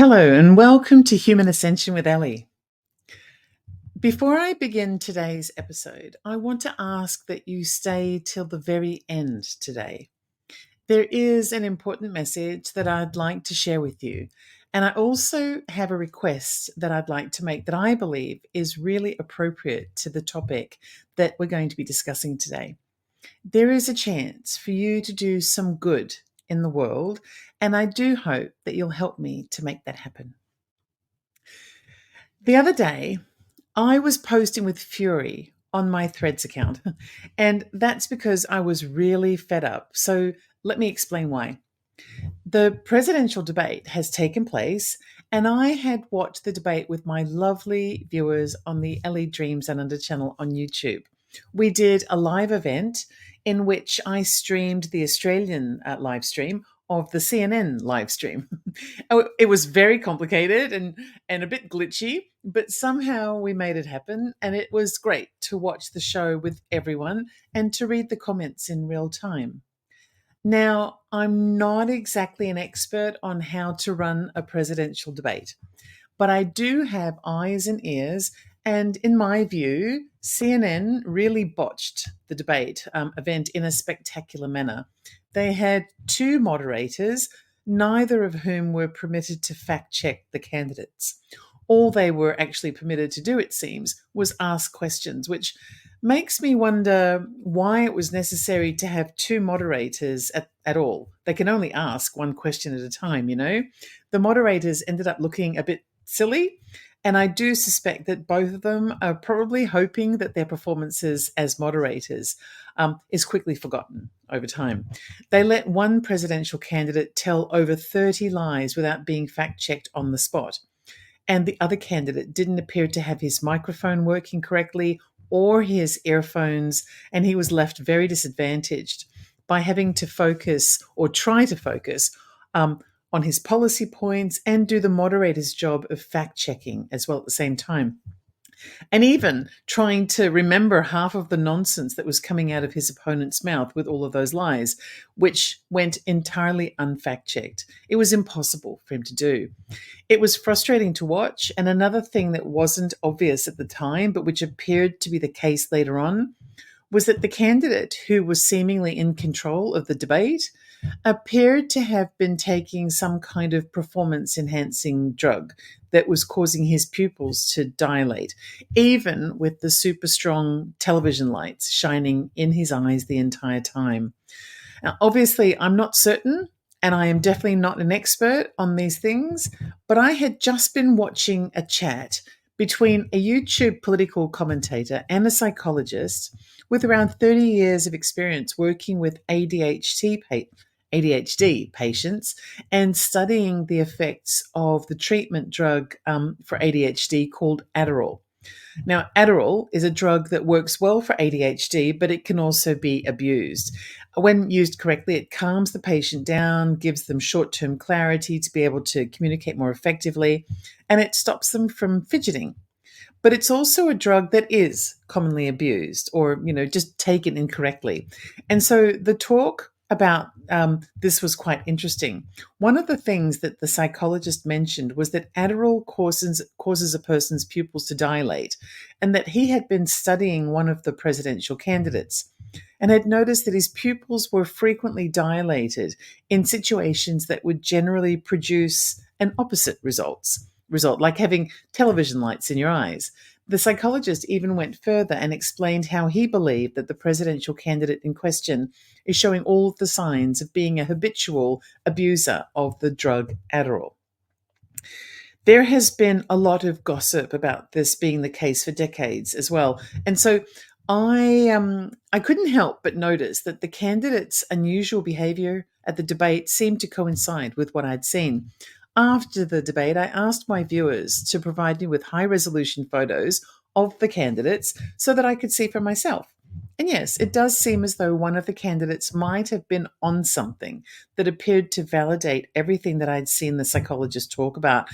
Hello and welcome to Human Ascension with Ellie. Before I begin today's episode, I want to ask that you stay till the very end today. There is an important message that I'd like to share with you, and I also have a request that I'd like to make that I believe is really appropriate to the topic that we're going to be discussing today. There is a chance for you to do some good in the world, and I do hope that you'll help me to make that happen. The other day, I was posting with fury on my Threads account, and that's because I was really fed up. So let me explain why. The presidential debate has taken place, and I had watched the debate with my lovely viewers on the Ellie Dreams and Under channel on YouTube. We did a live event in which I streamed the Australian live stream of the CNN live stream. It was very complicated and a bit glitchy, but somehow we made it happen. And it was great to watch the show with everyone and to read the comments in real time. Now, I'm not exactly an expert on how to run a presidential debate, but I do have eyes and ears. And in my view, CNN really botched the debate event in a spectacular manner. They had two moderators, neither of whom were permitted to fact check the candidates. All they were actually permitted to do, it seems, was ask questions, which makes me wonder why it was necessary to have two moderators at all. They can only ask one question at a time, you know. The moderators ended up looking a bit silly, and I do suspect that both of them are probably hoping that their performances as moderators is quickly forgotten over time. They let one presidential candidate tell over 30 lies without being fact checked on the spot. And the other candidate didn't appear to have his microphone working correctly or his earphones, and he was left very disadvantaged by having to focus or try to focus on his policy points and do the moderator's job of fact checking as well at the same time. And even trying to remember half of the nonsense that was coming out of his opponent's mouth with all of those lies, which went entirely unfact checked. It was impossible for him to do. It was frustrating to watch. And another thing that wasn't obvious at the time, but which appeared to be the case later on, was that the candidate who was seemingly in control of the debate appeared to have been taking some kind of performance enhancing drug that was causing his pupils to dilate, even with the super strong television lights shining in his eyes the entire time. Now, obviously, I'm not certain, and I am definitely not an expert on these things, but I had just been watching a chat between a YouTube political commentator and a psychologist with around 30 years of experience working with ADHD patients and studying the effects of the treatment drug for ADHD called Adderall. Now, Adderall is a drug that works well for ADHD, but it can also be abused. When used correctly, it calms the patient down, gives them short-term clarity to be able to communicate more effectively, and it stops them from fidgeting. But it's also a drug that is commonly abused or, just taken incorrectly. And so the talk about this was quite interesting. One of the things that the psychologist mentioned was that Adderall causes a person's pupils to dilate, and that he had been studying one of the presidential candidates and had noticed that his pupils were frequently dilated in situations that would generally produce an opposite result, like having television lights in your eyes. The psychologist even went further and explained how he believed that the presidential candidate in question is showing all of the signs of being a habitual abuser of the drug Adderall. There has been a lot of gossip about this being the case for decades as well. And so I couldn't help but notice that the candidate's unusual behavior at the debate seemed to coincide with what I'd seen. After the debate, I asked my viewers to provide me with high-resolution photos of the candidates so that I could see for myself. And yes, it does seem as though one of the candidates might have been on something that appeared to validate everything that I'd seen the psychologist talk about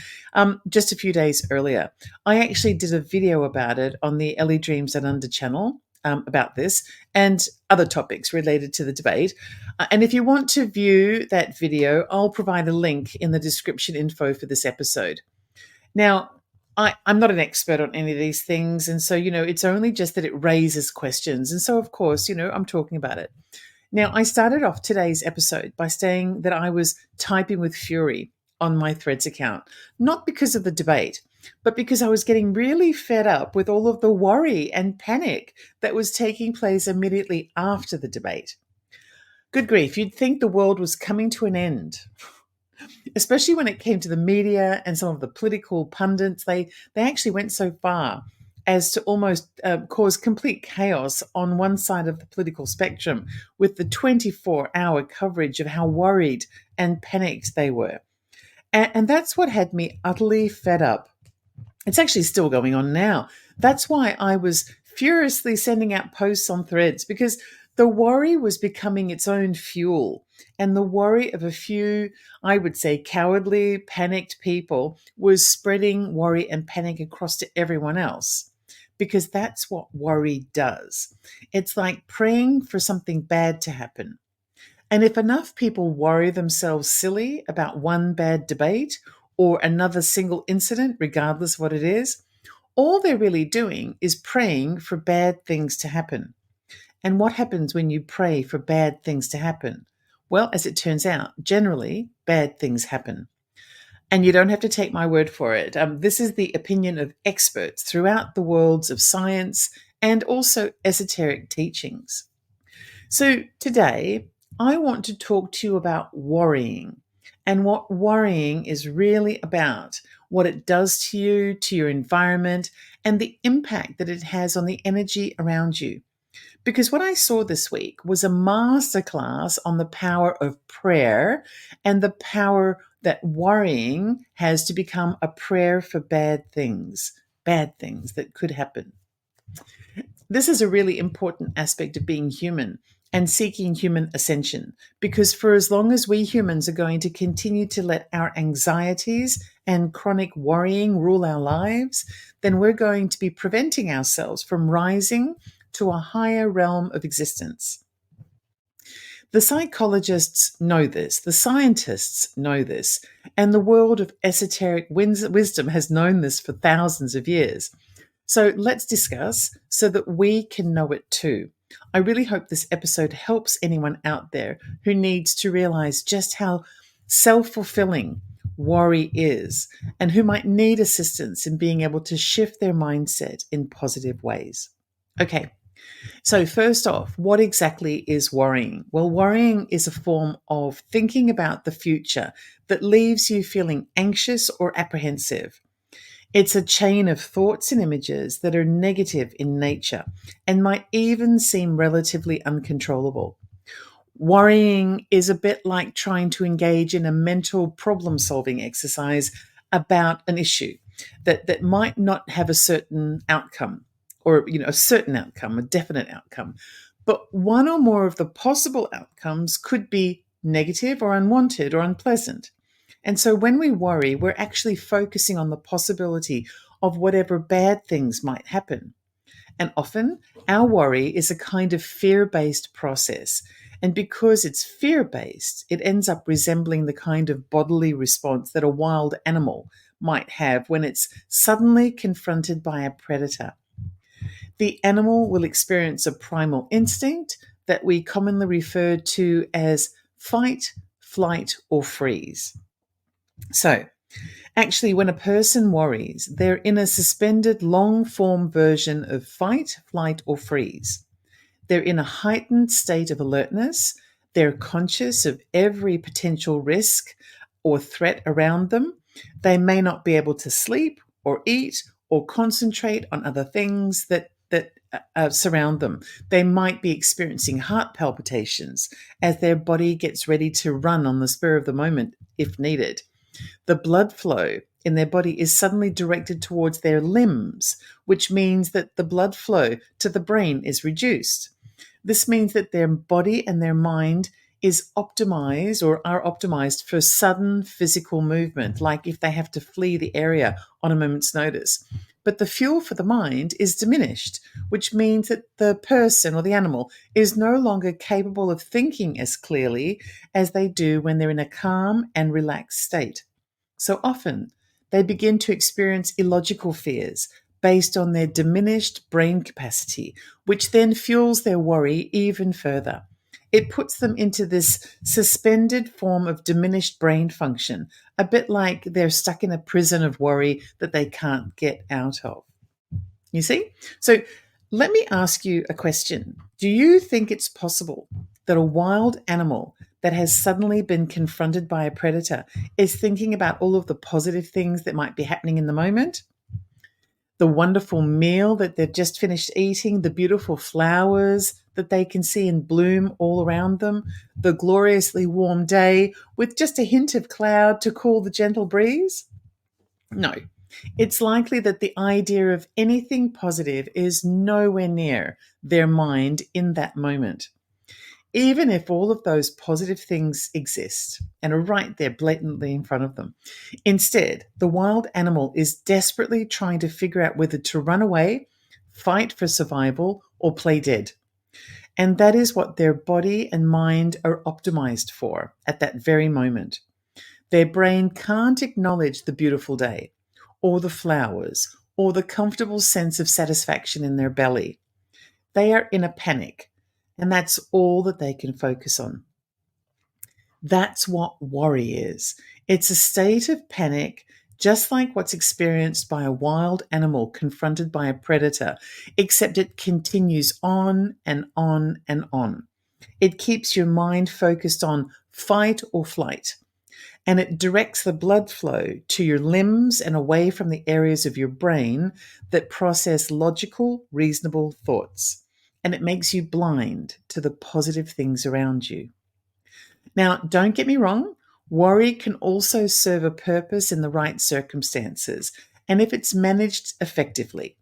just a few days earlier. I actually did a video about it on the Ellie Dreams and Under channel about this and other topics related to the debate. And if you want to view that video, I'll provide a link in the description info for this episode. Now, I'm not an expert on any of these things. And so, it's only just that it raises questions. And so, of course, I'm talking about it. Now, I started off today's episode by saying that I was typing with fury on my Threads account, not because of the debate, but because I was getting really fed up with all of the worry and panic that was taking place immediately after the debate. Good grief, you'd think the world was coming to an end, especially when it came to the media and some of the political pundits. They actually went so far as to almost cause complete chaos on one side of the political spectrum with the 24-hour coverage of how worried and panicked they were. And that's what had me utterly fed up. It's actually still going on now. That's why I was furiously sending out posts on Threads, because the worry was becoming its own fuel. And the worry of a few, I would say, cowardly, panicked people was spreading worry and panic across to everyone else. Because that's what worry does. It's like praying for something bad to happen. And if enough people worry themselves silly about one bad debate or another single incident, regardless what it is, all they're really doing is praying for bad things to happen. And what happens when you pray for bad things to happen? Well, as it turns out, generally, bad things happen. And you don't have to take my word for it. This is the opinion of experts throughout the worlds of science and also esoteric teachings. So today, I want to talk to you about worrying and what worrying is really about, what it does to you, to your environment, and the impact that it has on the energy around you. Because what I saw this week was a masterclass on the power of prayer and the power that worrying has to become a prayer for bad things that could happen. This is a really important aspect of being human and seeking human ascension, because for as long as we humans are going to continue to let our anxieties and chronic worrying rule our lives, then we're going to be preventing ourselves from rising to a higher realm of existence. The psychologists know this, the scientists know this, and the world of esoteric wisdom has known this for thousands of years. So let's discuss so that we can know it too. I really hope this episode helps anyone out there who needs to realize just how self-fulfilling worry is and who might need assistance in being able to shift their mindset in positive ways. Okay. So first off, what exactly is worrying? Well, worrying is a form of thinking about the future that leaves you feeling anxious or apprehensive. It's a chain of thoughts and images that are negative in nature and might even seem relatively uncontrollable. Worrying is a bit like trying to engage in a mental problem-solving exercise about an issue that might not have a certain outcome. Or, a certain outcome, a definite outcome. But one or more of the possible outcomes could be negative or unwanted or unpleasant. And so when we worry, we're actually focusing on the possibility of whatever bad things might happen. And often our worry is a kind of fear-based process. And because it's fear-based, it ends up resembling the kind of bodily response that a wild animal might have when it's suddenly confronted by a predator. The animal will experience a primal instinct that we commonly refer to as fight, flight, or freeze. So, actually, when a person worries, they're in a suspended long-form version of fight, flight, or freeze. They're in a heightened state of alertness. They're conscious of every potential risk or threat around them. They may not be able to sleep or eat or concentrate on other things that surround them. They might be experiencing heart palpitations as their body gets ready to run on the spur of the moment if needed. The blood flow in their body is suddenly directed towards their limbs, which means that the blood flow to the brain is reduced. This means that their body and their mind is optimized or are optimized for sudden physical movement, like if they have to flee the area on a moment's notice. but the fuel for the mind is diminished, which means that the person or the animal is no longer capable of thinking as clearly as they do when they're in a calm and relaxed state. So often, they begin to experience illogical fears based on their diminished brain capacity, which then fuels their worry even further. It puts them into this suspended form of diminished brain function, a bit like they're stuck in a prison of worry that they can't get out of. You see? So let me ask you a question. Do you think it's possible that a wild animal that has suddenly been confronted by a predator is thinking about all of the positive things that might be happening in the moment? The wonderful meal that they've just finished eating, the beautiful flowers that they can see in bloom all around them, the gloriously warm day with just a hint of cloud to cool the gentle breeze? No. It's likely that the idea of anything positive is nowhere near their mind in that moment. Even if all of those positive things exist and are right there blatantly in front of them. Instead, the wild animal is desperately trying to figure out whether to run away, fight for survival, or play dead. And that is what their body and mind are optimized for at that very moment. Their brain can't acknowledge the beautiful day, or the flowers, or the comfortable sense of satisfaction in their belly. They are in a panic, and that's all that they can focus on. That's what worry is. It's a state of panic, just like what's experienced by a wild animal confronted by a predator, except it continues on and on and on. It keeps your mind focused on fight or flight, and it directs the blood flow to your limbs and away from the areas of your brain that process logical, reasonable thoughts. And it makes you blind to the positive things around you. Now, don't get me wrong, worry can also serve a purpose in the right circumstances and if it's managed effectively.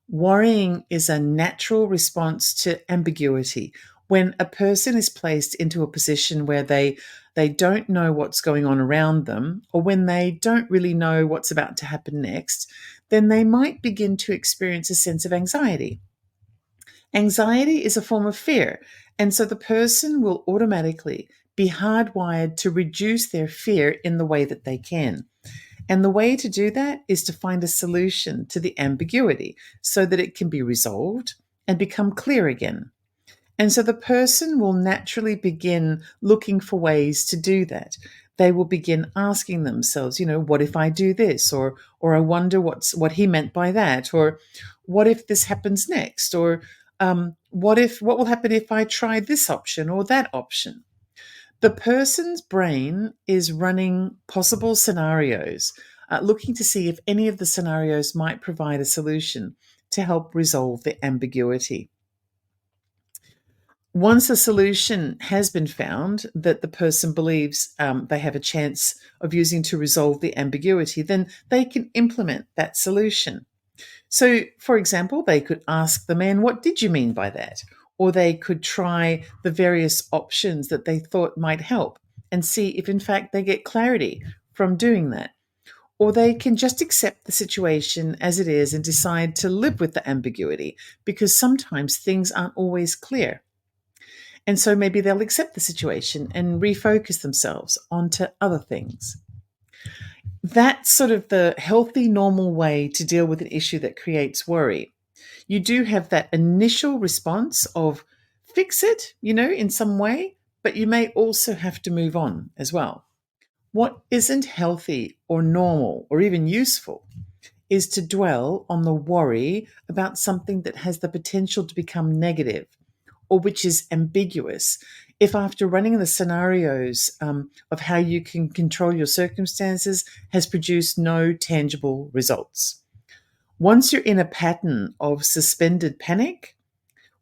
Worrying is a natural response to ambiguity. When a person is placed into a position where they don't know what's going on around them, or when they don't really know what's about to happen next, then they might begin to experience a sense of anxiety. Anxiety is a form of fear, and so the person will automatically be hardwired to reduce their fear in the way that they can. And the way to do that is to find a solution to the ambiguity so that it can be resolved and become clear again. And so the person will naturally begin looking for ways to do that. They will begin asking themselves, what if I do this? Or I wonder what he meant by that? Or what if this happens next? Or what will happen if I try this option or that option? The person's brain is running possible scenarios, looking to see if any of the scenarios might provide a solution to help resolve the ambiguity. Once a solution has been found that the person believes they have a chance of using to resolve the ambiguity, then they can implement that solution. So, for example, they could ask the man, "What did you mean by that?" Or they could try the various options that they thought might help and see if, in fact, they get clarity from doing that. Or they can just accept the situation as it is and decide to live with the ambiguity because sometimes things aren't always clear. And so maybe they'll accept the situation and refocus themselves onto other things. That's sort of the healthy, normal way to deal with an issue that creates worry. You do have that initial response of fix it, in some way, but you may also have to move on as well. What isn't healthy or normal or even useful is to dwell on the worry about something that has the potential to become negative or which is ambiguous. If after running the scenarios of how you can control your circumstances has produced no tangible results. Once you're in a pattern of suspended panic,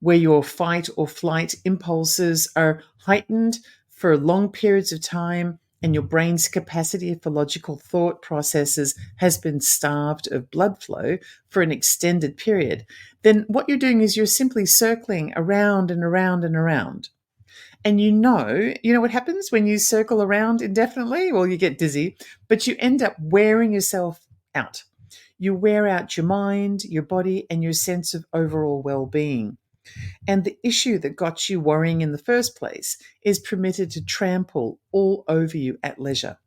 where your fight or flight impulses are heightened for long periods of time and your brain's capacity for logical thought processes has been starved of blood flow for an extended period, then what you're doing is you're simply circling around and around and around. And you know what happens when you circle around indefinitely? Well, you get dizzy, but you end up wearing yourself out. You wear out your mind, your body, and your sense of overall well being. And the issue that got you worrying in the first place is permitted to trample all over you at leisure.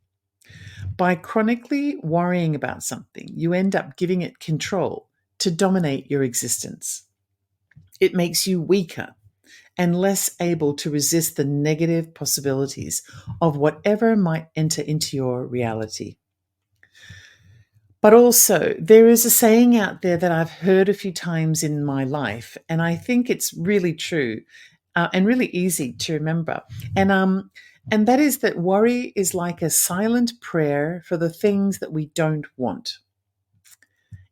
By chronically worrying about something, you end up giving it control to dominate your existence. It makes you weaker and less able to resist the negative possibilities of whatever might enter into your reality. But also, there is a saying out there that I've heard a few times in my life, and I think it's really true and really easy to remember. And that is that worry is like a silent prayer for the things that we don't want.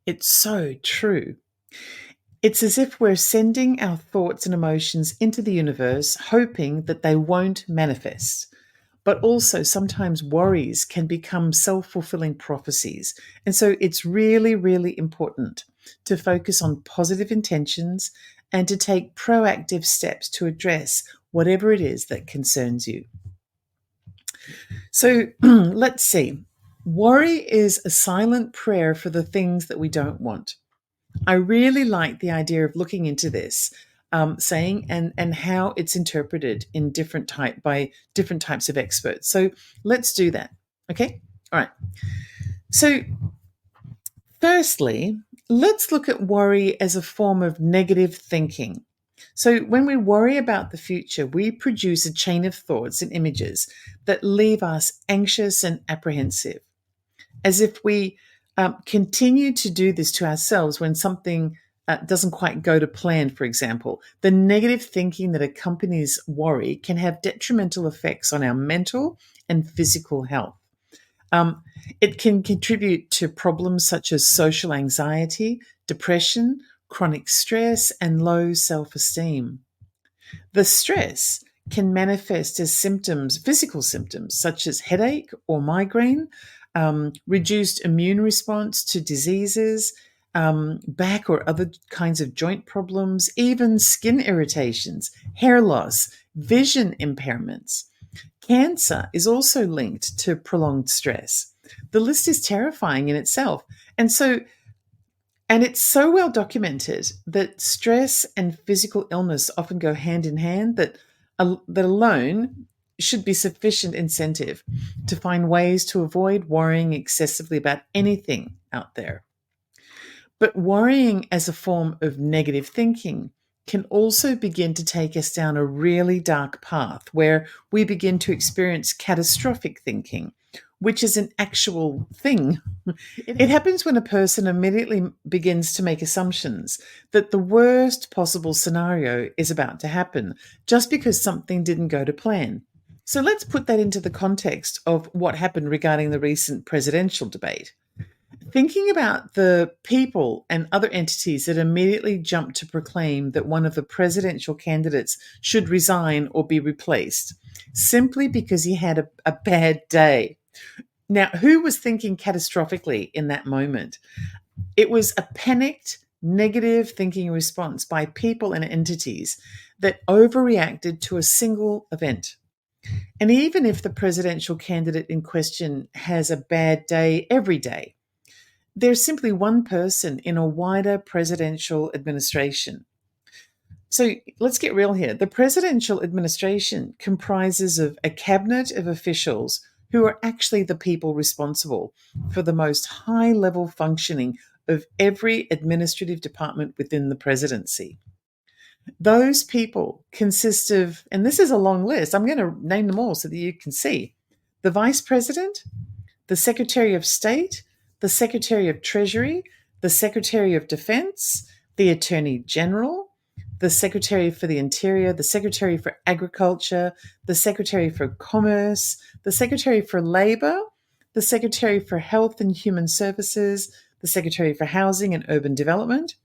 It's so true. It's as if we're sending our thoughts and emotions into the universe, hoping that they won't manifest. But also, sometimes worries can become self fulfilling prophecies. And so, it's really, really important to focus on positive intentions and to take proactive steps to address whatever it is that concerns you. So, let's see. Worry is a silent prayer for the things that we don't want. I really like the idea of looking into this saying and how it's interpreted in by different types of experts. So let's do that. Okay. All right. So firstly, let's look at worry as a form of negative thinking. So when we worry about the future, we produce a chain of thoughts and images that leave us anxious and apprehensive, as if we continue to do this to ourselves when something doesn't quite go to plan, for example. The negative thinking that accompanies worry can have detrimental effects on our mental and physical health. It can contribute to problems such as social anxiety, depression, chronic stress, and low self esteem. The stress can manifest as symptoms, physical symptoms, such as headache or migraine, reduced immune response to diseases, back or other kinds of joint problems, even skin irritations, hair loss, vision impairments. Cancer is also linked to prolonged stress. The list is terrifying in itself. And it's so well documented that stress and physical illness often go hand in hand that alone should be sufficient incentive to find ways to avoid worrying excessively about anything out there. But worrying as a form of negative thinking can also begin to take us down a really dark path where we begin to experience catastrophic thinking, which is an actual thing. It happens when a person immediately begins to make assumptions that the worst possible scenario is about to happen just because something didn't go to plan. So let's put that into the context of what happened regarding the recent presidential debate. Thinking about the people and other entities that immediately jumped to proclaim that one of the presidential candidates should resign or be replaced simply because he had a bad day. Now, who was thinking catastrophically in that moment? It was a panicked, negative thinking response by people and entities that overreacted to a single event. And even if the presidential candidate in question has a bad day every day, there's simply one person in a wider presidential administration. So let's get real here. The presidential administration comprises of a cabinet of officials who are actually the people responsible for the most high-level functioning of every administrative department within the presidency. Those people consist of, and this is a long list, I'm going to name them all so that you can see, the Vice President, the Secretary of State, the Secretary of Treasury, the Secretary of Defense, the Attorney General, the Secretary for the Interior, the Secretary for Agriculture, the Secretary for Commerce, the Secretary for Labor, the Secretary for Health and Human Services, the Secretary for Housing and Urban Development,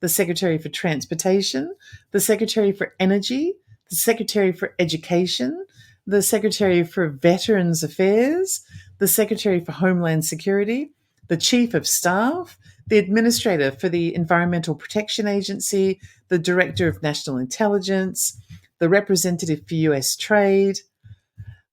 the Secretary for Transportation, the Secretary for Energy, the Secretary for Education, the Secretary for Veterans Affairs, the Secretary for Homeland Security, the Chief of Staff, the Administrator for the Environmental Protection Agency, the Director of National Intelligence, the Representative for US Trade,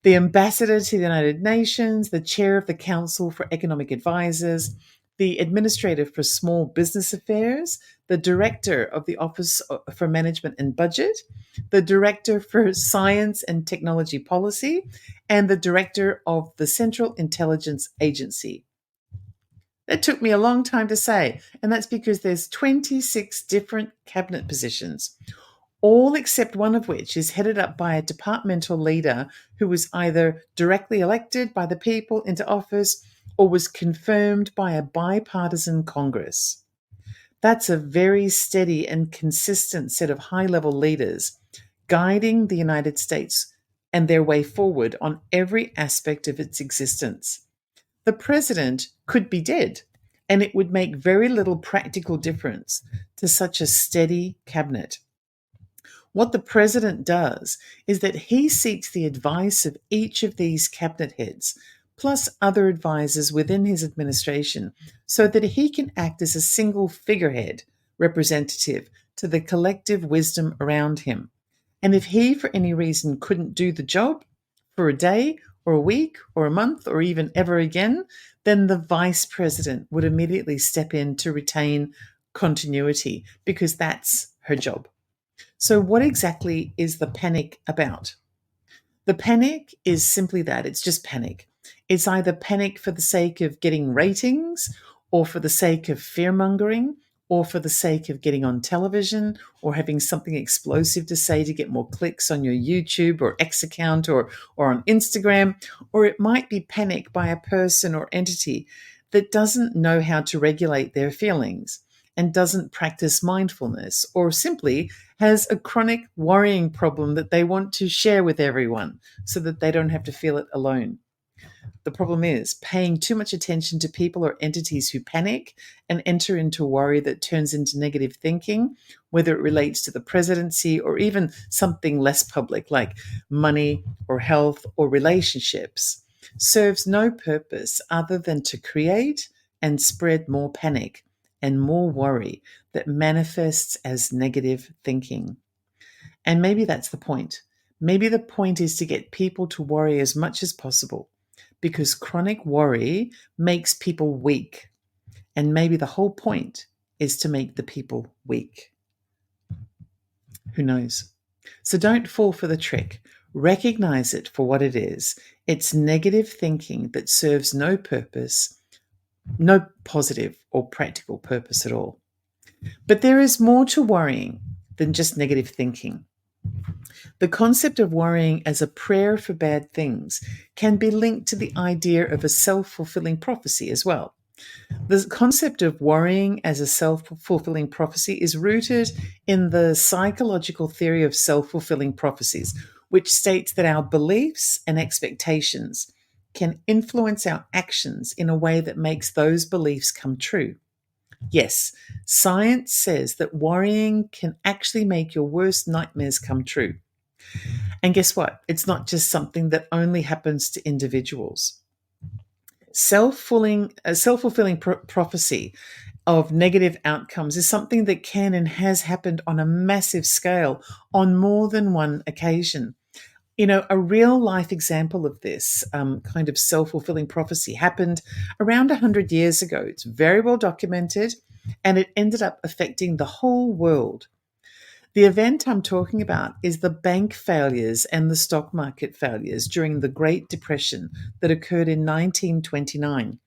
the Ambassador to the United Nations, the Chair of the Council for Economic Advisors, the administrator for small business affairs, the director of the Office for Management and Budget, the director for science and technology policy, and the director of the Central Intelligence Agency. That took me a long time to say, and that's because there's 26 different cabinet positions, all except one of which is headed up by a departmental leader who was either directly elected by the people into office or was confirmed by a bipartisan Congress. That's a very steady and consistent set of high-level leaders guiding the United States and their way forward on every aspect of its existence. The president could be dead, and it would make very little practical difference to such a steady cabinet. What the president does is that he seeks the advice of each of these cabinet heads, plus other advisors within his administration, so that he can act as a single figurehead representative to the collective wisdom around him. And if he, for any reason, couldn't do the job for a day or a week or a month or even ever again, then the vice president would immediately step in to retain continuity because that's her job. So, what exactly is the panic about? The panic is simply that it's just panic. It's either panic for the sake of getting ratings, or for the sake of fear mongering, or for the sake of getting on television, or having something explosive to say to get more clicks on your YouTube or X account or on Instagram. Or it might be panic by a person or entity that doesn't know how to regulate their feelings and doesn't practice mindfulness, or simply has a chronic worrying problem that they want to share with everyone so that they don't have to feel it alone. The problem is paying too much attention to people or entities who panic and enter into worry that turns into negative thinking, whether it relates to the presidency or even something less public like money or health or relationships, serves no purpose other than to create and spread more panic and more worry that manifests as negative thinking. And maybe that's the point. Maybe the point is to get people to worry as much as possible, because chronic worry makes people weak. And maybe the whole point is to make the people weak. Who knows? So don't fall for the trick. Recognize it for what it is. It's negative thinking that serves no purpose, no positive or practical purpose at all. But there is more to worrying than just negative thinking. The concept of worrying as a prayer for bad things can be linked to the idea of a self-fulfilling prophecy as well. The concept of worrying as a self-fulfilling prophecy is rooted in the psychological theory of self-fulfilling prophecies, which states that our beliefs and expectations can influence our actions in a way that makes those beliefs come true. Yes, science says that worrying can actually make your worst nightmares come true. And guess what? It's not just something that only happens to individuals. Self-fulfilling prophecy of negative outcomes is something that can and has happened on a massive scale on more than one occasion. You know, a real life example of this kind of self-fulfilling prophecy happened around 100 years ago. It's very well documented, and it ended up affecting the whole world. The event I'm talking about is the bank failures and the stock market failures during the Great Depression that occurred in 1929.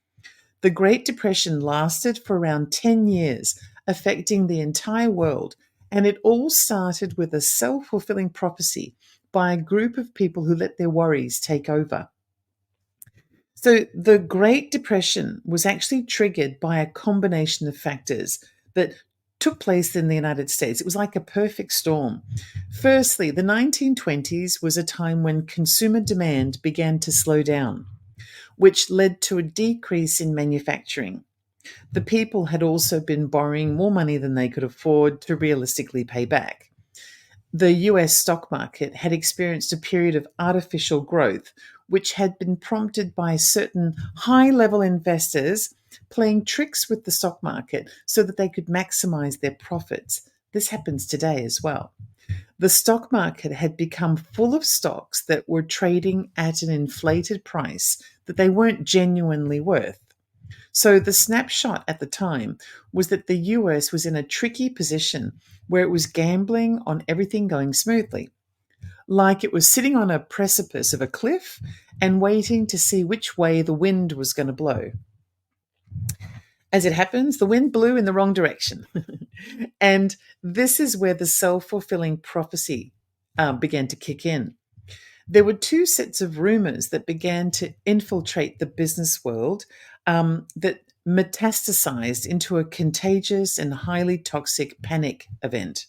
The Great Depression lasted for around 10 years, affecting the entire world, and it all started with a self-fulfilling prophecy by a group of people who let their worries take over. So the Great Depression was actually triggered by a combination of factors that took place in the United States. It was like a perfect storm. Firstly, the 1920s was a time when consumer demand began to slow down, which led to a decrease in manufacturing. The people had also been borrowing more money than they could afford to realistically pay back. The US stock market had experienced a period of artificial growth, which had been prompted by certain high-level investors playing tricks with the stock market so that they could maximize their profits. This happens today as well. The stock market had become full of stocks that were trading at an inflated price that they weren't genuinely worth. So the snapshot at the time was that the US was in a tricky position where it was gambling on everything going smoothly, like it was sitting on a precipice of a cliff and waiting to see which way the wind was going to blow. As it happens, the wind blew in the wrong direction. And this is where the self fulfilling prophecy began to kick in. There were two sets of rumors that began to infiltrate the business world that metastasized into a contagious and highly toxic panic event.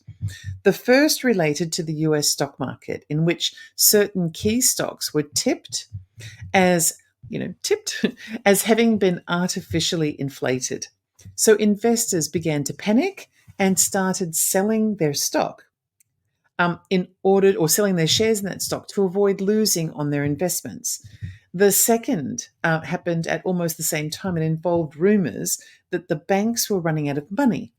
The first related to the US stock market, in which certain key stocks were as tipped as having been artificially inflated. So investors began to panic and started selling their stock in order, or selling their shares in that stock to avoid losing on their investments. The second happened at almost the same time and involved rumors that the banks were running out of money.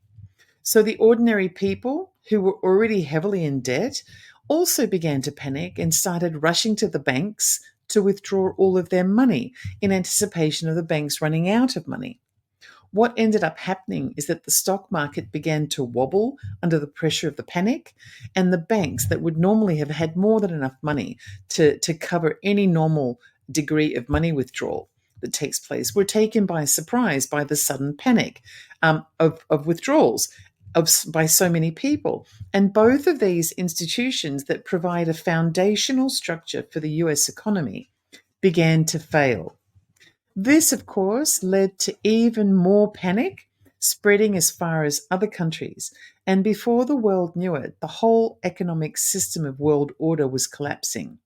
So the ordinary people who were already heavily in debt also began to panic and started rushing to the banks to withdraw all of their money in anticipation of the banks running out of money. What ended up happening is that the stock market began to wobble under the pressure of the panic, and the banks that would normally have had more than enough money to cover any normal degree of money withdrawal that takes place were taken by surprise by the sudden panic of withdrawals by so many people. And both of these institutions that provide a foundational structure for the US economy began to fail. This, of course, led to even more panic spreading as far as other countries. And before the world knew it, the whole economic system of world order was collapsing.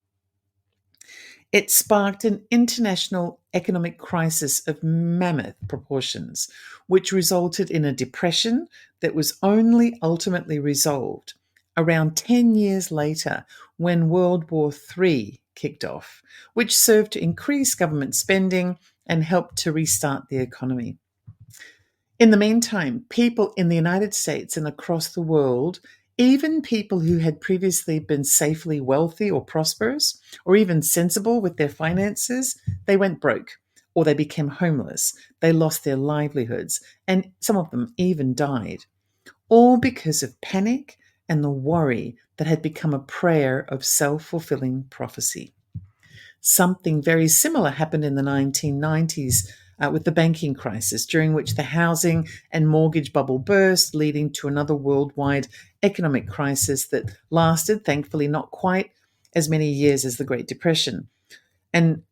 It sparked an international economic crisis of mammoth proportions, which resulted in a depression that was only ultimately resolved around 10 years later when World War III kicked off, which served to increase government spending and helped to restart the economy. In the meantime, people in the United States and across the world, even people who had previously been safely wealthy or prosperous, or even sensible with their finances, they went broke or they became homeless. They lost their livelihoods, and some of them even died, all because of panic and the worry that had become a prayer of self-fulfilling prophecy. Something very similar happened in the 1990s with the banking crisis, during which the housing and mortgage bubble burst, leading to another worldwide economic crisis that lasted, thankfully, not quite as many years as the Great Depression. And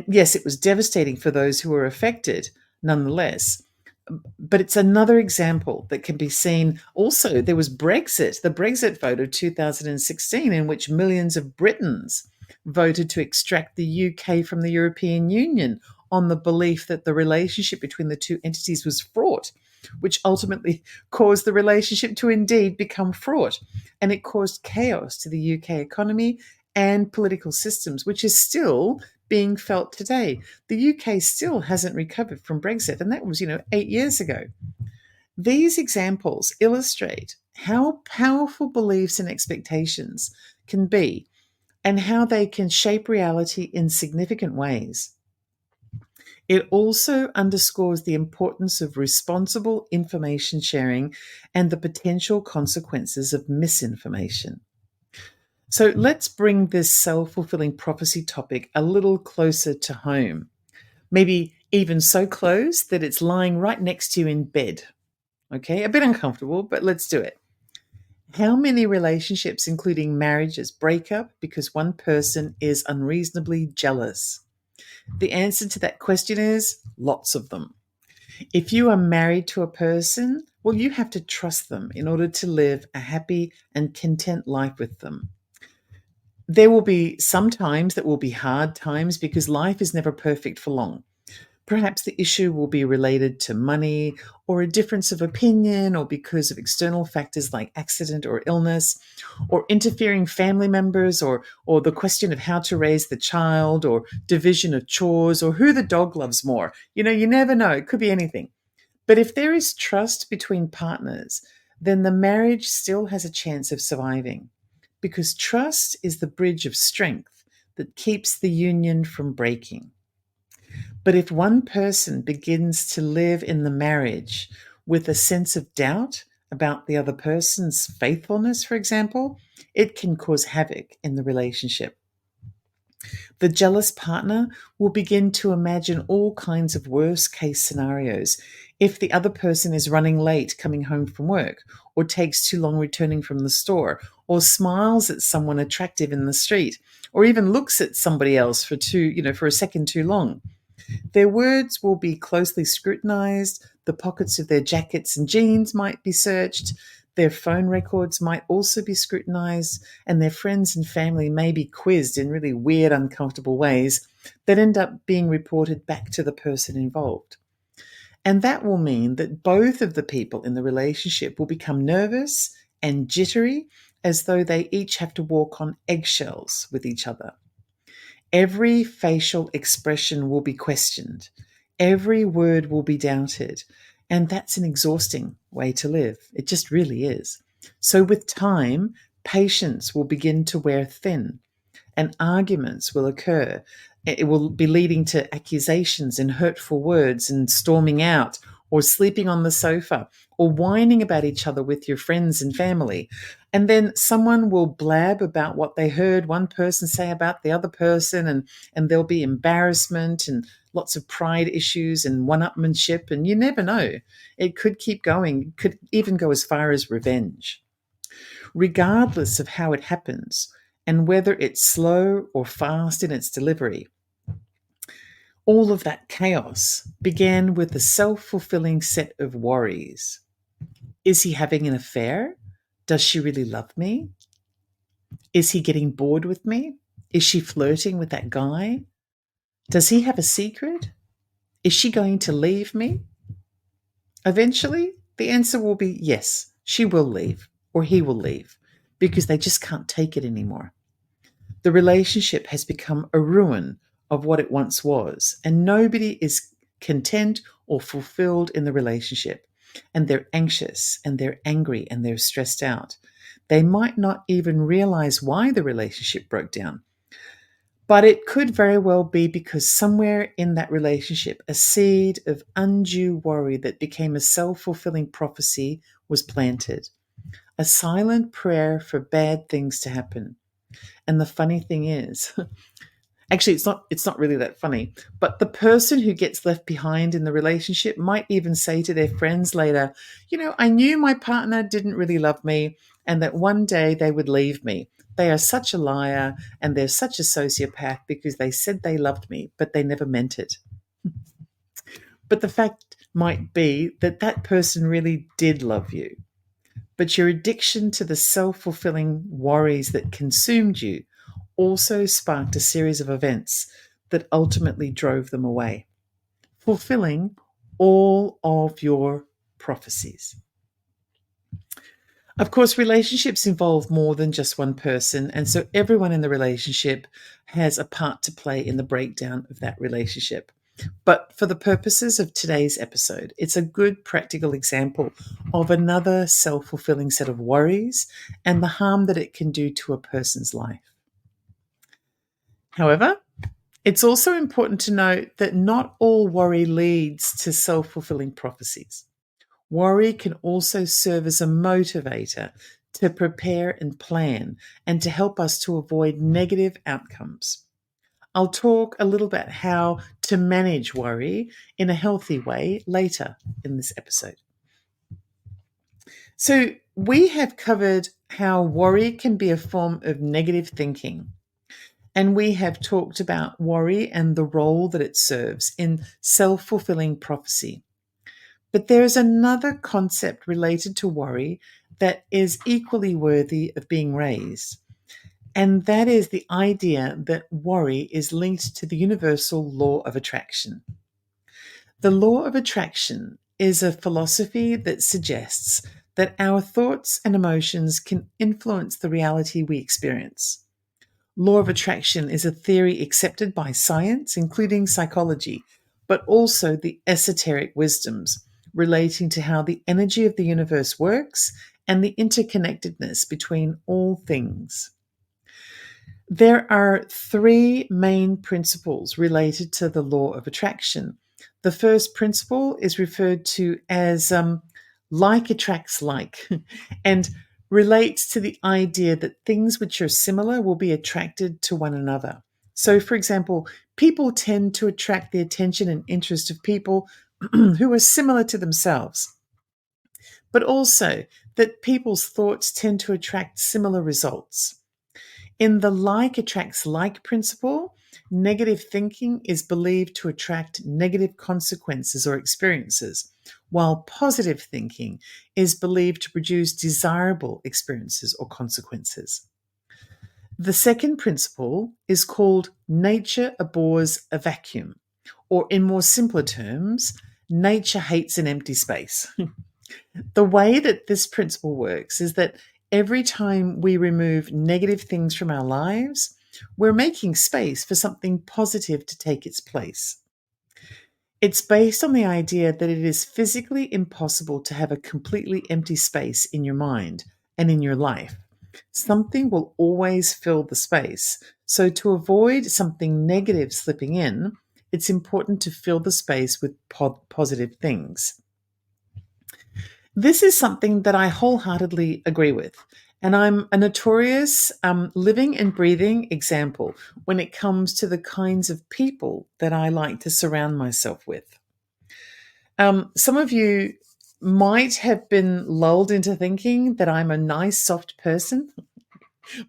yes, it was devastating for those who were affected, nonetheless. But it's another example that can be seen. Also, there was Brexit, the Brexit vote of 2016, in which millions of Britons voted to extract the UK from the European Union on the belief that the relationship between the two entities was fraught, which ultimately caused the relationship to indeed become fraught. And it caused chaos to the UK economy and political systems, which is still being felt today. The UK still hasn't recovered from Brexit, and that was, 8 years ago. These examples illustrate how powerful beliefs and expectations can be and how they can shape reality in significant ways. It also underscores the importance of responsible information sharing and the potential consequences of misinformation. So let's bring this self-fulfilling prophecy topic a little closer to home, maybe even so close that it's lying right next to you in bed. Okay, a bit uncomfortable, but let's do it. How many relationships, including marriages, break up because one person is unreasonably jealous? The answer to that question is lots of them. If you are married to a person, well, you have to trust them in order to live a happy and content life with them. There will be some times that will be hard times because life is never perfect for long. Perhaps the issue will be related to money or a difference of opinion or because of external factors like accident or illness or interfering family members or the question of how to raise the child or division of chores or who the dog loves more. You never know. It could be anything. But if there is trust between partners, then the marriage still has a chance of surviving because trust is the bridge of strength that keeps the union from breaking. But if one person begins to live in the marriage with a sense of doubt about the other person's faithfulness, for example, it can cause havoc in the relationship. The jealous partner will begin to imagine all kinds of worst case scenarios. If the other person is running late coming home from work, or takes too long returning from the store, or smiles at someone attractive in the street, or even looks at somebody else for a second too long. Their words will be closely scrutinized, the pockets of their jackets and jeans might be searched, their phone records might also be scrutinized, and their friends and family may be quizzed in really weird, uncomfortable ways that end up being reported back to the person involved. And that will mean that both of the people in the relationship will become nervous and jittery, as though they each have to walk on eggshells with each other. Every facial expression will be questioned. Every word will be doubted. And that's an exhausting way to live. It just really is. So with time, patience will begin to wear thin and arguments will occur. It will be leading to accusations and hurtful words and storming out or sleeping on the sofa or whining about each other with your friends and family. And then someone will blab about what they heard one person say about the other person, and there'll be embarrassment and lots of pride issues and one-upmanship, and you never know. It could keep going, it could even go as far as revenge. Regardless of how it happens, and whether it's slow or fast in its delivery, all of that chaos began with a self-fulfilling set of worries. Is he having an affair? Does she really love me? Is he getting bored with me? Is she flirting with that guy? Does he have a secret? Is she going to leave me? Eventually, the answer will be yes, she will leave, or he will leave, because they just can't take it anymore. The relationship has become a ruin of what it once was, and nobody is content or fulfilled in the relationship. And they're anxious, and they're angry, and they're stressed out. They might not even realize why the relationship broke down. But it could very well be because somewhere in that relationship, a seed of undue worry that became a self-fulfilling prophecy was planted. A silent prayer for bad things to happen. And the funny thing is, actually, it's not really that funny, but the person who gets left behind in the relationship might even say to their friends later, I knew my partner didn't really love me and that one day they would leave me. They are such a liar and they're such a sociopath because they said they loved me, but they never meant it. But the fact might be that that person really did love you. But your addiction to the self-fulfilling worries that consumed you also sparked a series of events that ultimately drove them away, fulfilling all of your prophecies. Of course, relationships involve more than just one person, and so everyone in the relationship has a part to play in the breakdown of that relationship. But for the purposes of today's episode, it's a good practical example of another self-fulfilling set of worries and the harm that it can do to a person's life. However, it's also important to note that not all worry leads to self-fulfilling prophecies. Worry can also serve as a motivator to prepare and plan and to help us to avoid negative outcomes. I'll talk a little about how to manage worry in a healthy way later in this episode. So, we have covered how worry can be a form of negative thinking. And we have talked about worry and the role that it serves in self-fulfilling prophecy. But there is another concept related to worry that is equally worthy of being raised. And that is the idea that worry is linked to the universal law of attraction. The law of attraction is a philosophy that suggests that our thoughts and emotions can influence the reality we experience. Law of attraction is a theory accepted by science, including psychology, but also the esoteric wisdoms relating to how the energy of the universe works and the interconnectedness between all things. There are three main principles related to the law of attraction. The first principle is referred to as like attracts like and relates to the idea that things which are similar will be attracted to one another. So, for example, people tend to attract the attention and interest of people who are similar to themselves, but also that people's thoughts tend to attract similar results. In the like attracts like principle, negative thinking is believed to attract negative consequences or experiences, while positive thinking is believed to produce desirable experiences or consequences. The second principle is called nature abhors a vacuum, or in more simpler terms, nature hates an empty space. The way that this principle works is that every time we remove negative things from our lives, we're making space for something positive to take its place. It's based on the idea that it is physically impossible to have a completely empty space in your mind and in your life. Something will always fill the space. So, to avoid something negative slipping in, it's important to fill the space with positive things. This is something that I wholeheartedly agree with. And I'm a notorious living and breathing example when it comes to the kinds of people that I like to surround myself with. Some of you might have been lulled into thinking that I'm a nice, soft person,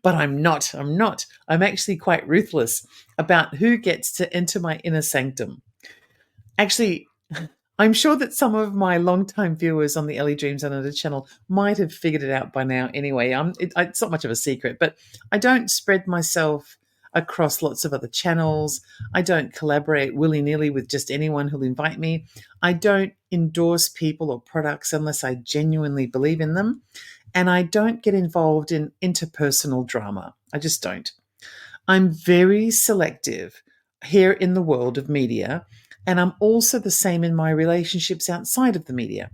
but I'm not. I'm not. I'm actually quite ruthless about who gets to enter my inner sanctum. Actually, I'm sure that some of my longtime viewers on the Ellie Dreams Unlimited channel might have figured it out by now anyway. It's not much of a secret, but I don't spread myself across lots of other channels. I don't collaborate willy-nilly with just anyone who'll invite me. I don't endorse people or products unless I genuinely believe in them. And I don't get involved in interpersonal drama. I just don't. I'm very selective here in the world of media, and I'm also the same in my relationships outside of the media.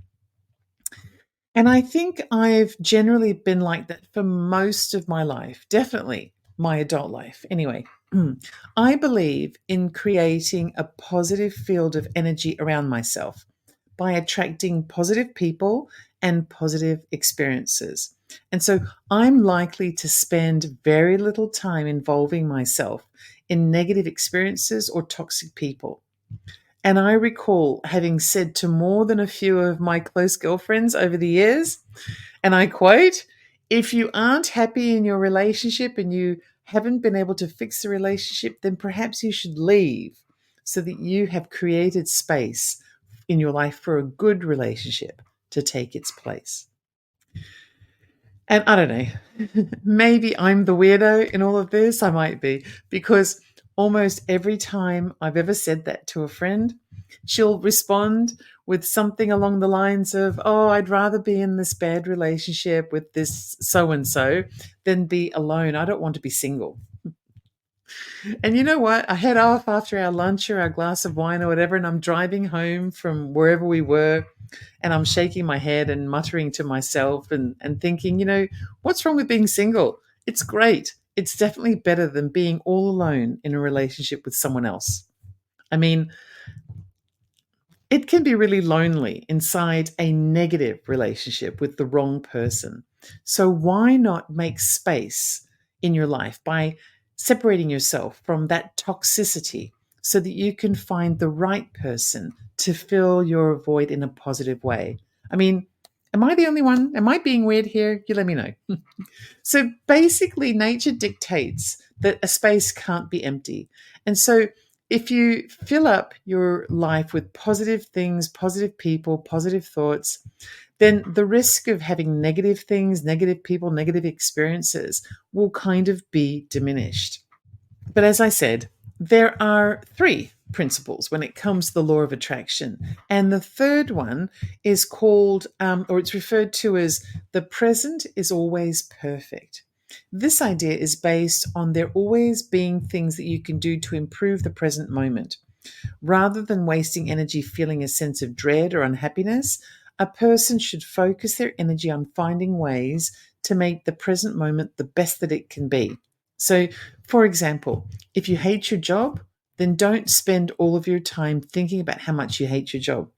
And I think I've generally been like that for most of my life, definitely my adult life. Anyway, I believe in creating a positive field of energy around myself by attracting positive people and positive experiences. And so I'm likely to spend very little time involving myself in negative experiences or toxic people. And I recall having said to more than a few of my close girlfriends over the years, and I quote, if you aren't happy in your relationship and you haven't been able to fix the relationship, then perhaps you should leave so that you have created space in your life for a good relationship to take its place. And I don't know, maybe I'm the weirdo in all of this. I might be, because almost every time I've ever said that to a friend, she'll respond with something along the lines of, oh, I'd rather be in this bad relationship with this so and so than be alone. I don't want to be single. And you know what? I head off after our lunch or our glass of wine or whatever, and I'm driving home from wherever we were, and I'm shaking my head and muttering to myself and thinking, what's wrong with being single? It's great. It's definitely better than being all alone in a relationship with someone else. I mean, it can be really lonely inside a negative relationship with the wrong person. So, why not make space in your life by separating yourself from that toxicity so that you can find the right person to fill your void in a positive way? I mean, am I the only one? Am I being weird here? You let me know. So, basically, nature dictates that a space can't be empty. And so, if you fill up your life with positive things, positive people, positive thoughts, then the risk of having negative things, negative people, negative experiences will kind of be diminished. But as I said, there are three principles when it comes to the law of attraction. And the third one is called, or it's referred to as the present is always perfect. This idea is based on there always being things that you can do to improve the present moment. Rather than wasting energy feeling a sense of dread or unhappiness, a person should focus their energy on finding ways to make the present moment the best that it can be. So, For example, if you hate your job, then don't spend all of your time thinking about how much you hate your job.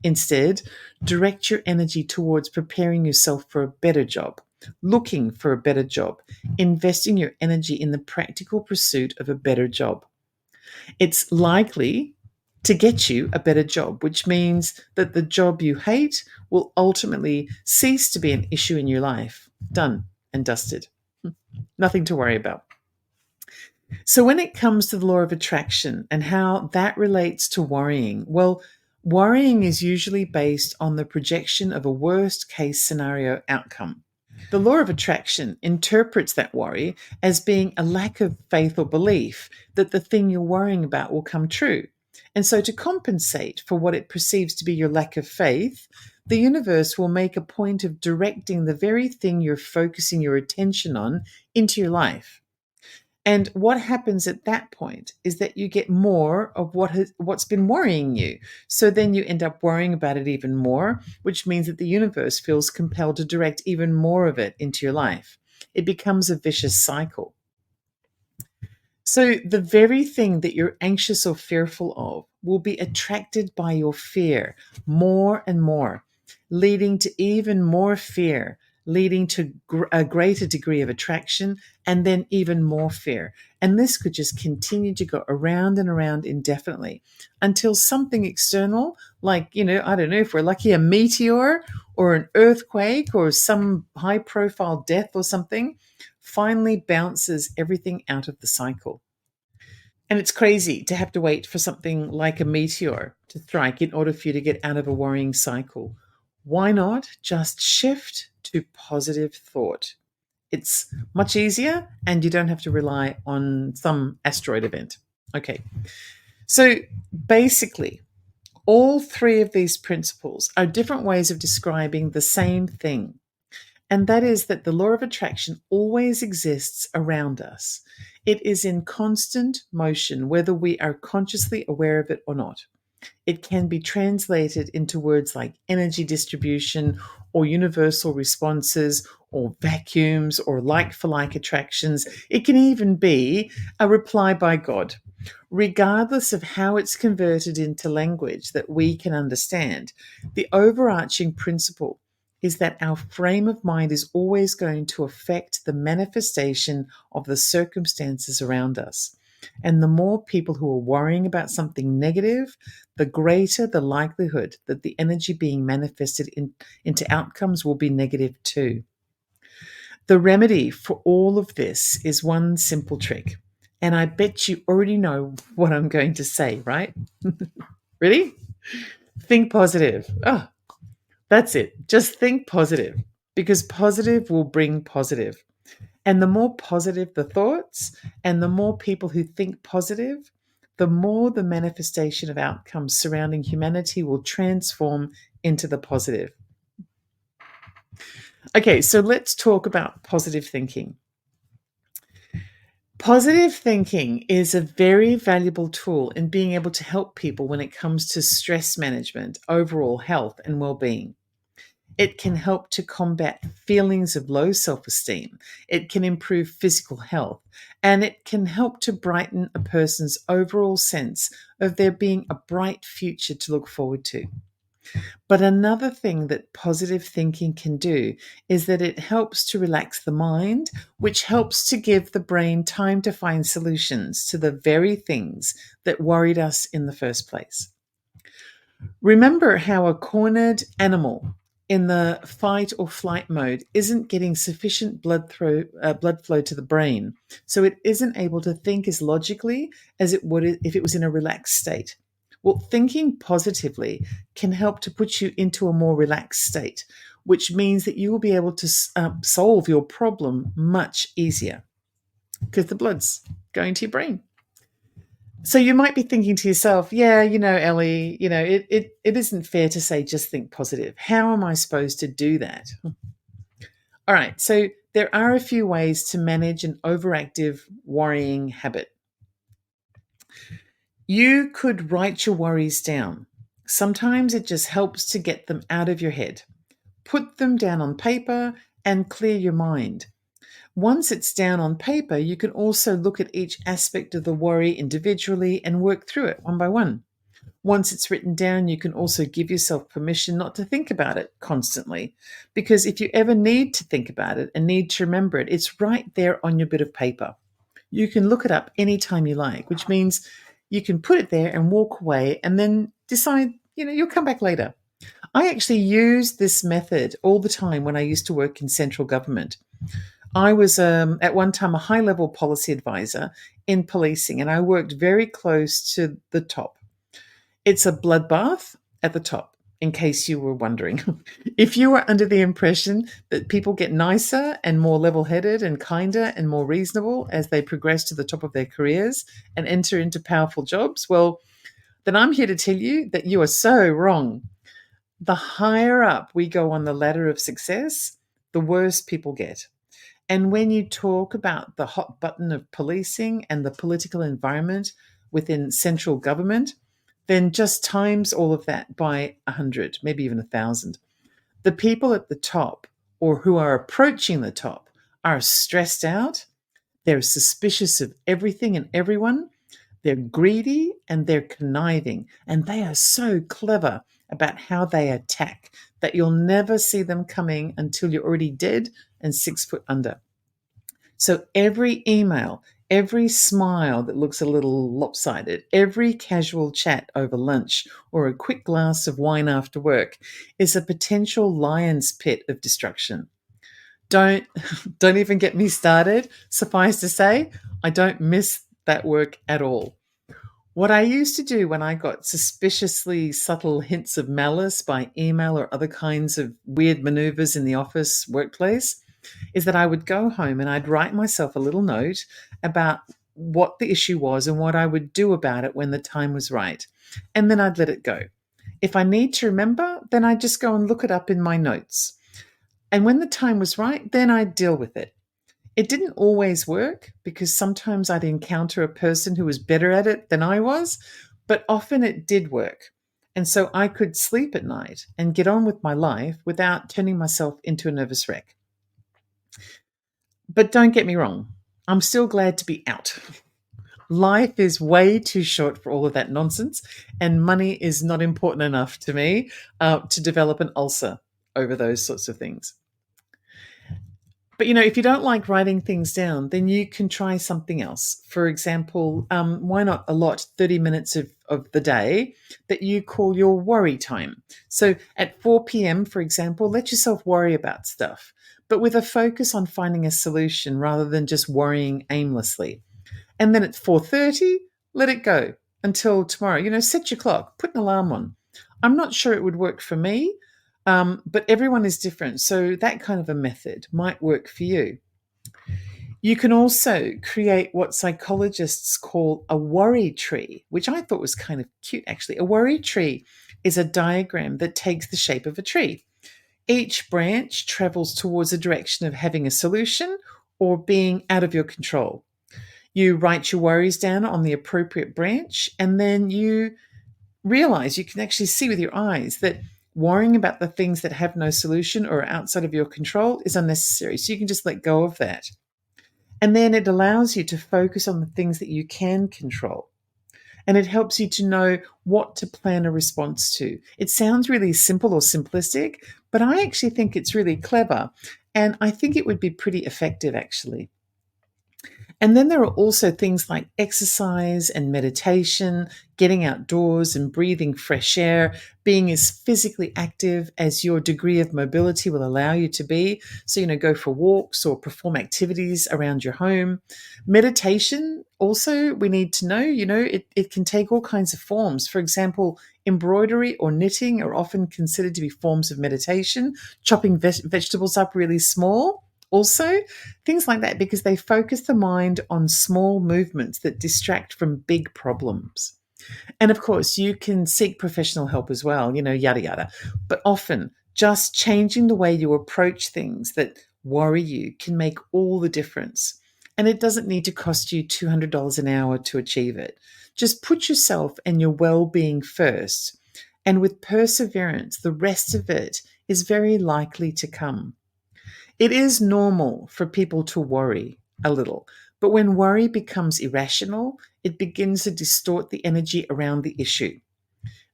Instead, direct your energy towards preparing yourself for a better job, looking for a better job, investing your energy in the practical pursuit of a better job. It's likely to get you a better job, which means that the job you hate will ultimately cease to be an issue in your life. Done and dusted. Nothing to worry about. So, when it comes to the law of attraction and how that relates to worrying, well, worrying is usually based on the projection of a worst case scenario outcome. The law of attraction interprets that worry as being a lack of faith or belief that the thing you're worrying about will come true. And so, to compensate for what it perceives to be your lack of faith, the universe will make a point of directing the very thing you're focusing your attention on into your life. And what happens at that point is that you get more of what's been worrying you. So then you end up worrying about it even more, which means that the universe feels compelled to direct even more of it into your life. It becomes a vicious cycle. So the very thing that you're anxious or fearful of will be attracted by your fear more and more, leading to even more fear, leading to a greater degree of attraction, and then even more fear. And this could just continue to go around and around indefinitely until something external, like, I don't know, if we're lucky, a meteor or an earthquake or some high profile death or something, finally bounces everything out of the cycle. And it's crazy to have to wait for something like a meteor to strike in order for you to get out of a worrying cycle. Why not just shift to positive thought? It's much easier and you don't have to rely on some asteroid event. Okay. So basically, all three of these principles are different ways of describing the same thing. And that is that the law of attraction always exists around us. It is in constant motion, whether we are consciously aware of it or not. It can be translated into words like energy distribution or universal responses or vacuums or like for like attractions. It can even be a reply by God. Regardless of how it's converted into language that we can understand, the overarching principle is that our frame of mind is always going to affect the manifestation of the circumstances around us. And the more people who are worrying about something negative, the greater the likelihood that the energy being manifested into outcomes will be negative too. The remedy for all of this is one simple trick. And I bet you already know what I'm going to say, right? Ready? Think positive. Oh, that's it. Just think positive because positive will bring positive. And the more positive the thoughts and the more people who think positive, the more the manifestation of outcomes surrounding humanity will transform into the positive. Okay, so let's talk about positive thinking. Positive thinking is a very valuable tool in being able to help people when it comes to stress management, overall health, and well-being. It can help to combat feelings of low self-esteem. It can improve physical health, and it can help to brighten a person's overall sense of there being a bright future to look forward to. But another thing that positive thinking can do is that it helps to relax the mind, which helps to give the brain time to find solutions to the very things that worried us in the first place. Remember how a cornered animal in the fight or flight mode isn't getting sufficient blood flow to the brain, so it isn't able to think as logically as it would if it was in a relaxed state. Well, thinking positively can help to put you into a more relaxed state, which means that you will be able to solve your problem much easier because the blood's going to your brain. So you might be thinking to yourself, yeah, Ellie, it isn't fair to say just think positive. How am I supposed to do that? All right, so there are a few ways to manage an overactive worrying habit. You could write your worries down. Sometimes it just helps to get them out of your head. Put them down on paper and clear your mind. Once it's down on paper, you can also look at each aspect of the worry individually and work through it one by one. Once it's written down, you can also give yourself permission not to think about it constantly. Because if you ever need to think about it and need to remember it, it's right there on your bit of paper. You can look it up anytime you like, which means you can put it there and walk away and then decide, you'll come back later. I actually use this method all the time when I used to work in central government. I was at one time a high level policy advisor in policing, and I worked very close to the top. It's a bloodbath at the top, in case you were wondering. If you were under the impression that people get nicer and more level headed and kinder and more reasonable as they progress to the top of their careers and enter into powerful jobs, well, then I'm here to tell you that you are so wrong. The higher up we go on the ladder of success, the worse people get. And when you talk about the hot button of policing and the political environment within central government, then just times all of that by 100, maybe even 1,000. The people at the top or who are approaching the top are stressed out, they're suspicious of everything and everyone, they're greedy and they're conniving, and they are so clever about how they attack that you'll never see them coming until you're already dead and 6 foot under. So every email, every smile that looks a little lopsided, every casual chat over lunch or a quick glass of wine after work is a potential lion's pit of destruction. Don't don't even get me started. Suffice to say, I don't miss that work at all. What I used to do when I got suspiciously subtle hints of malice by email or other kinds of weird maneuvers in the office workplace is that I would go home and I'd write myself a little note about what the issue was and what I would do about it when the time was right. And then I'd let it go. If I need to remember, then I'd just go and look it up in my notes. And when the time was right, then I'd deal with it. It didn't always work because sometimes I'd encounter a person who was better at it than I was, but often it did work. And so I could sleep at night and get on with my life without turning myself into a nervous wreck. But don't get me wrong, I'm still glad to be out. Life is way too short for all of that nonsense, and money is not important enough to me to develop an ulcer over those sorts of things. But if you don't like writing things down, then you can try something else. For example, why not allot 30 minutes of the day that you call your worry time? So at 4 p.m., for example, let yourself worry about stuff, but with a focus on finding a solution rather than just worrying aimlessly. And then at 4:30, let it go until tomorrow. Set your clock, put an alarm on. I'm not sure it would work for me, but everyone is different. So that kind of a method might work for you. You can also create what psychologists call a worry tree, which I thought was kind of cute, actually. A worry tree is a diagram that takes the shape of a tree. Each branch travels towards a direction of having a solution or being out of your control. You write your worries down on the appropriate branch, and then you realize you can actually see with your eyes that worrying about the things that have no solution or are outside of your control is unnecessary. So you can just let go of that. And then it allows you to focus on the things that you can control. And it helps you to know what to plan a response to. It sounds really simple or simplistic, but I actually think it's really clever. And I think it would be pretty effective, actually. And then there are also things like exercise and meditation, getting outdoors and breathing fresh air, being as physically active as your degree of mobility will allow you to be. So, go for walks or perform activities around your home. Meditation, also, we need to know, it can take all kinds of forms. For example, embroidery or knitting are often considered to be forms of meditation, chopping vegetables up really small. Also, things like that, because they focus the mind on small movements that distract from big problems. And of course, you can seek professional help as well, yada, yada. But often, just changing the way you approach things that worry you can make all the difference. And it doesn't need to cost you $200 an hour to achieve it. Just put yourself and your well-being first. And with perseverance, the rest of it is very likely to come. It is normal for people to worry a little, but when worry becomes irrational, it begins to distort the energy around the issue.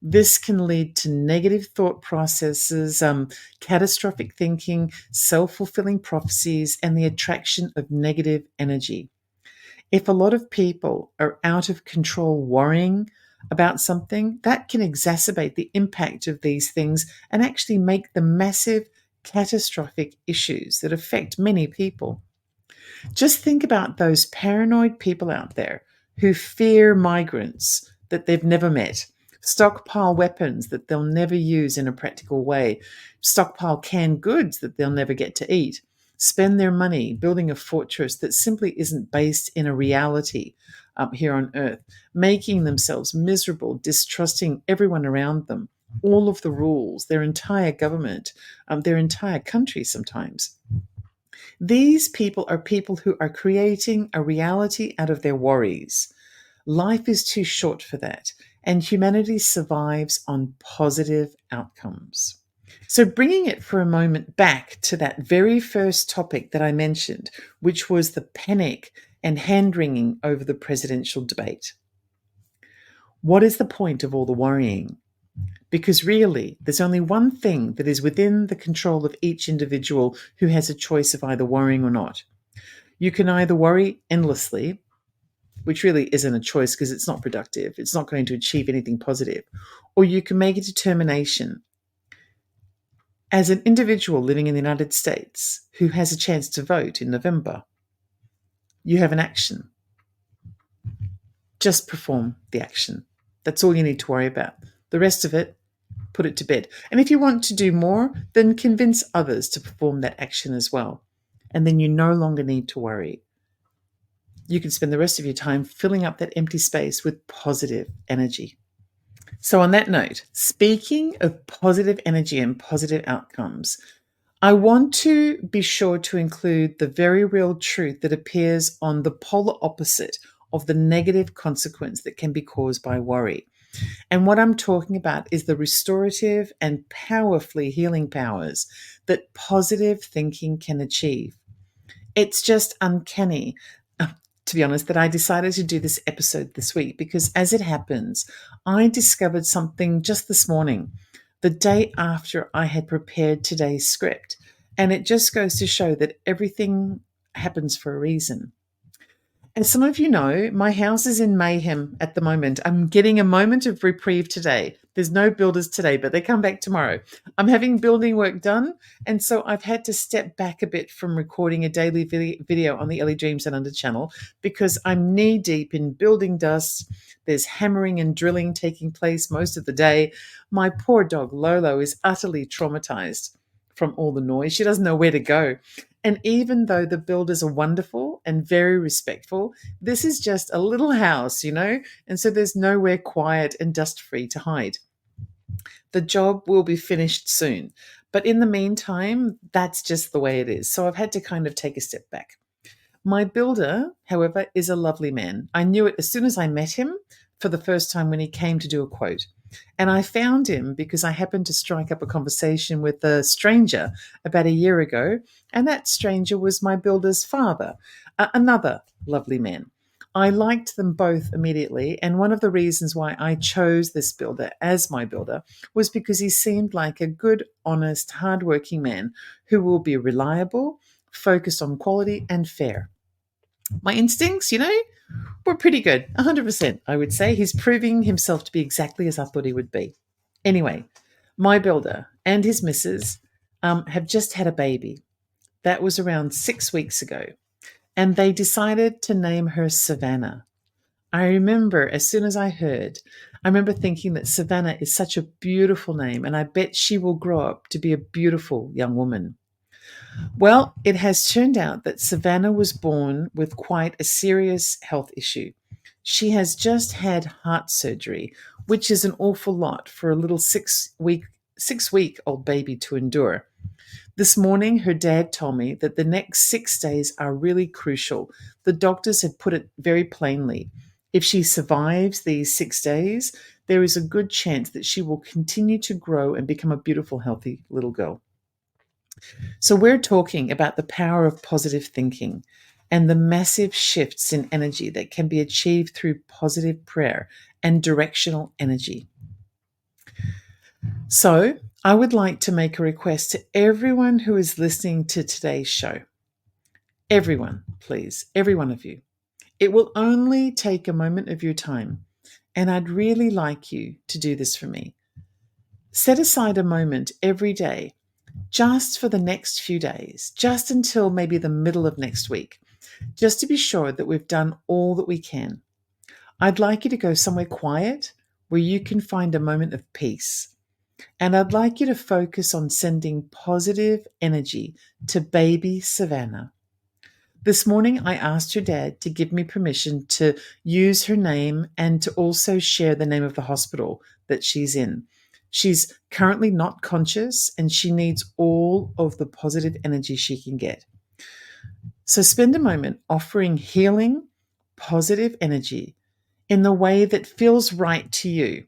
This can lead to negative thought processes, catastrophic thinking, self fulfilling prophecies, and the attraction of negative energy. If a lot of people are out of control worrying about something, that can exacerbate the impact of these things and actually make them massive, catastrophic issues that affect many people. Just think about those paranoid people out there who fear migrants that they've never met, stockpile weapons that they'll never use in a practical way, stockpile canned goods that they'll never get to eat, spend their money building a fortress that simply isn't based in a reality up here on earth, making themselves miserable, distrusting everyone around them, all of the rules, their entire government, their entire country sometimes. These people are people who are creating a reality out of their worries. Life is too short for that, and humanity survives on positive outcomes. So, bringing it for a moment back to that very first topic that I mentioned, which was the panic and hand wringing over the presidential debate. What is the point of all the worrying? Because really, there's only one thing that is within the control of each individual who has a choice of either worrying or not. You can either worry endlessly, which really isn't a choice because it's not productive, it's not going to achieve anything positive, or you can make a determination. As an individual living in the United States who has a chance to vote in November, you have an action. Just perform the action. That's all you need to worry about. The rest of it, put it to bed. And if you want to do more, then convince others to perform that action as well. And then you no longer need to worry. You can spend the rest of your time filling up that empty space with positive energy. So, on that note, speaking of positive energy and positive outcomes, I want to be sure to include the very real truth that appears on the polar opposite of the negative consequence that can be caused by worry. And what I'm talking about is the restorative and powerfully healing powers that positive thinking can achieve. It's just uncanny, to be honest, that I decided to do this episode this week because as it happens, I discovered something just this morning, the day after I had prepared today's script. And it just goes to show that everything happens for a reason. As some of you know, my house is in mayhem at the moment. I'm getting a moment of reprieve today. There's no builders today, but they come back tomorrow. I'm having building work done, and so I've had to step back a bit from recording a daily video on the Ellie Dreams Down Under channel because I'm knee deep in building dust. There's hammering and drilling taking place most of the day. My poor dog Lolo is utterly traumatized from all the noise. She doesn't know where to go. And even though the builders are wonderful and very respectful, this is just a little house, and so there's nowhere quiet and dust-free to hide. The job will be finished soon. But in the meantime, that's just the way it is. So I've had to kind of take a step back. My builder, however, is a lovely man. I knew it as soon as I met him for the first time when he came to do a quote. And I found him because I happened to strike up a conversation with a stranger about a year ago, and that stranger was my builder's father, another lovely man. I liked them both immediately, and one of the reasons why I chose this builder as my builder was because he seemed like a good, honest, hardworking man who will be reliable, focused on quality, and fair. My instincts, were pretty good, 100%, I would say. He's proving himself to be exactly as I thought he would be. Anyway, my builder and his missus have just had a baby. That was around 6 weeks ago. And they decided to name her Savannah. I remember as soon as I remember thinking that Savannah is such a beautiful name, and I bet she will grow up to be a beautiful young woman. Well, it has turned out that Savannah was born with quite a serious health issue. She has just had heart surgery, which is an awful lot for a little six-week-old baby to endure. This morning, her dad told me that the next 6 days are really crucial. The doctors have put it very plainly. If she survives these 6 days, there is a good chance that she will continue to grow and become a beautiful, healthy little girl. So, we're talking about the power of positive thinking and the massive shifts in energy that can be achieved through positive prayer and directional energy. So, I would like to make a request to everyone who is listening to today's show. Everyone, please, every one of you. It will only take a moment of your time, and I'd really like you to do this for me. Set aside a moment every day, just for the next few days, just until maybe the middle of next week, just to be sure that we've done all that we can. I'd like you to go somewhere quiet where you can find a moment of peace. And I'd like you to focus on sending positive energy to baby Savannah. This morning, I asked her dad to give me permission to use her name and to also share the name of the hospital that she's in. She's currently not conscious and she needs all of the positive energy she can get. So spend a moment offering healing, positive energy in the way that feels right to you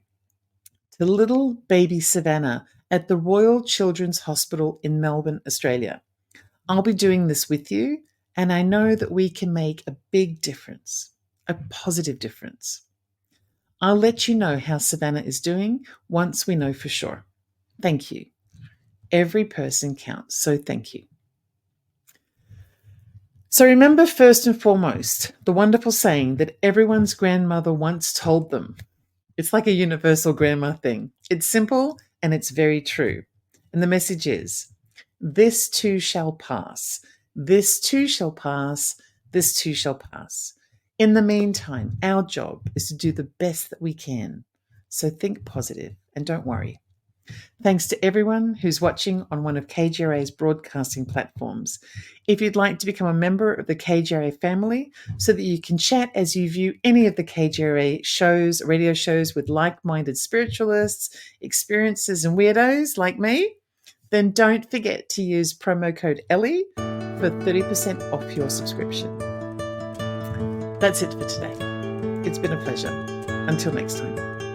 to little baby Savannah at the Royal Children's Hospital in Melbourne, Australia. I'll be doing this with you, and I know that we can make a big difference, a positive difference. I'll let you know how Savannah is doing once we know for sure. Thank you. Every person counts, so thank you. So remember, first and foremost, the wonderful saying that everyone's grandmother once told them. It's like a universal grandma thing. It's simple and it's very true. And the message is, this too shall pass. This too shall pass. This too shall pass. In the meantime, our job is to do the best that we can. So think positive and don't worry. Thanks to everyone who's watching on one of KGRA's broadcasting platforms. If you'd like to become a member of the KGRA family so that you can chat as you view any of the KGRA shows, radio shows with like-minded spiritualists, experiences and weirdos like me, then don't forget to use promo code Ellie for 30% off your subscription. That's it for today. It's been a pleasure. Until next time.